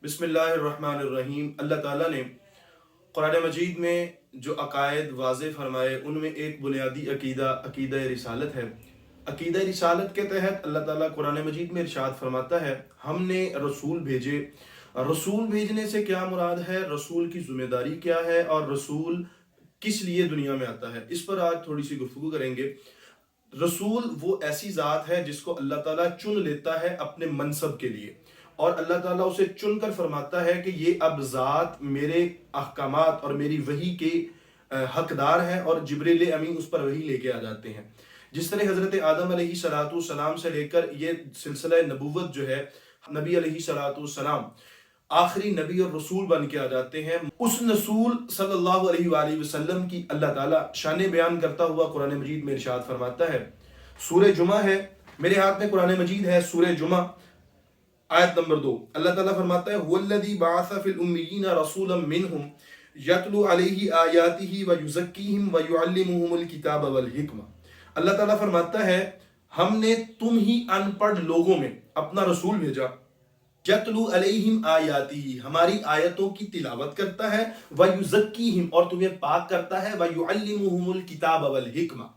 بسم اللہ الرحمن الرحیم۔ اللہ تعالیٰ نے قرآن مجید میں جو عقائد واضح فرمائے ان میں ایک بنیادی عقیدہ رسالت ہے۔ عقیدہ رسالت کے تحت اللہ تعالیٰ قرآن مجید میں ارشاد فرماتا ہے ہم نے رسول بھیجے۔ رسول بھیجنے سے کیا مراد ہے، رسول کی ذمہ داری کیا ہے اور رسول کس لیے دنیا میں آتا ہے، اس پر آج تھوڑی سی گفتگو کریں گے۔ رسول وہ ایسی ذات ہے جس کو اللہ تعالیٰ چن لیتا ہے اپنے منصب کے لیے، اور اللہ تعالیٰ اسے چن کر فرماتا ہے کہ یہ اب ذات میرے احکامات اور میری وحی کے حقدار ہیں، اور جبریل امین اس پر وحی لے کے آ جاتے ہیں۔ جس طرح حضرت آدم علیہ السلام سے لے کر یہ سلسلہ نبوت جو ہے، نبی علیہ السلام آخری نبی اور رسول بن کے آ جاتے ہیں۔ اس رسول صلی اللہ علیہ وآلہ وسلم کی اللہ تعالیٰ شان بیان کرتا ہوا قرآن مجید میں ارشاد فرماتا ہے۔ سورہ جمعہ ہے، میرے ہاتھ میں قرآن مجید ہے، سورہ جمعہ آیت نمبر 2۔ اللہ تعالیٰ فرماتا ہے وَالَّذِي بَعَثَ فِي الْأُمِّيِّينَ رَسُولًا مِّنْهُمْ يَتْلُو عَلَيْهِ آيَاتِهِ وَيُزَكِّيهِمْ وَيُعَلِّمُهُمُ الْكِتَابَ وَالْحِكْمَةَ۔ اللہ تعالیٰ فرماتا ہے ہم نے تم ہی ان پڑھ لوگوں میں اپنا رسول بھیجا، یتلو علیہم آیاتہ، ہماری آیتوں کی تلاوت کرتا ہے، ویزکیہم، اور تمہیں پاک کرتا ہے، ویعلمہم الکتاب والحکمہ،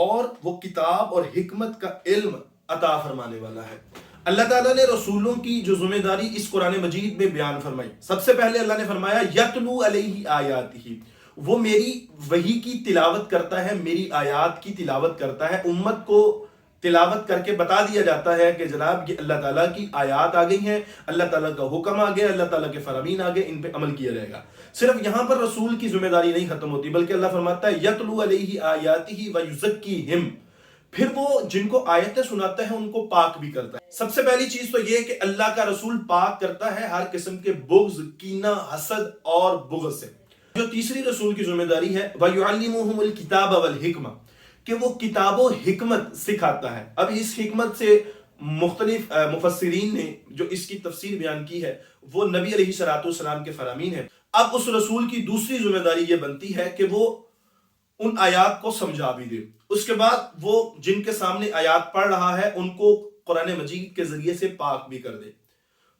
اور وہ کتاب اور حکمت کا علم عطا فرمانے والا ہے۔ اللہ تعالیٰ نے رسولوں کی جو ذمہ داری اس قرآن مجید میں بیان فرمائی، سب سے پہلے اللہ نے فرمایا یتلو علیہ آیاتہ، وہ میری وحی کی تلاوت کرتا ہے، میری آیات کی تلاوت کرتا ہے۔ امت کو تلاوت کر کے بتا دیا جاتا ہے کہ جناب یہ اللہ تعالیٰ کی آیات آ گئی ہیں، اللہ تعالیٰ کا حکم آ گیا، اللہ تعالیٰ کے فرامین آ گئے، ان پہ عمل کیا جائے گا۔ صرف یہاں پر رسول کی ذمہ داری نہیں ختم ہوتی، بلکہ اللہ فرماتا ہے یتلو علیہ آیاتہ ویزکیہم، پھر وہ جن کو آیتیں سناتا ہے ان کو پاک بھی کرتا ہے۔ سب سے پہلی چیز تو یہ کہ اللہ کا رسول پاک کرتا ہے ہر قسم کے بغض، کینہ، حسد اور بغض سے۔ جو تیسری رسول کی ذمہ داری ہے وَيُعَلِّمُهُمُ الْكِتَابَ وَالْحِكْمَةَ، کہ وہ کتاب و حکمت سکھاتا ہے۔ اب اس حکمت سے مختلف مفسرین نے جو اس کی تفسیر بیان کی ہے وہ نبی علیہ السلام کے فرامین ہیں۔ اب اس رسول کی دوسری ذمہ داری یہ بنتی ہے کہ وہ ان آیات کو سمجھا بھی دے، اس کے بعد وہ جن کے سامنے آیات پڑھ رہا ہے ان کو قرآن مجید کے ذریعے سے پاک بھی کر دے۔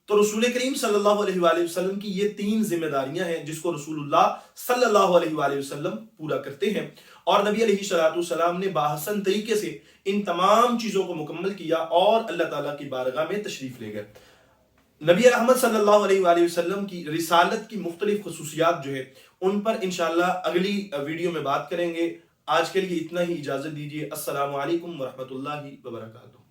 تو رسول کریم صلی اللہ علیہ وآلہ وسلم کی یہ تین ذمہ داریاں ہیں جس کو رسول اللہ صلی اللہ علیہ وآلہ وسلم پورا کرتے ہیں، اور نبی علیہ السلام نے باحسن طریقے سے ان تمام چیزوں کو مکمل کیا اور اللہ تعالیٰ کی بارگاہ میں تشریف لے گئے۔ نبی رحمت صلی اللہ علیہ وآلہ وسلم کی رسالت کی مختلف خصوصیات جو ہے ان پر انشاءاللہ اگلی ویڈیو میں بات کریں گے۔ آج کے لیے اتنا ہی، اجازت دیجیے۔ السلام علیکم ورحمۃ اللہ وبرکاتہ۔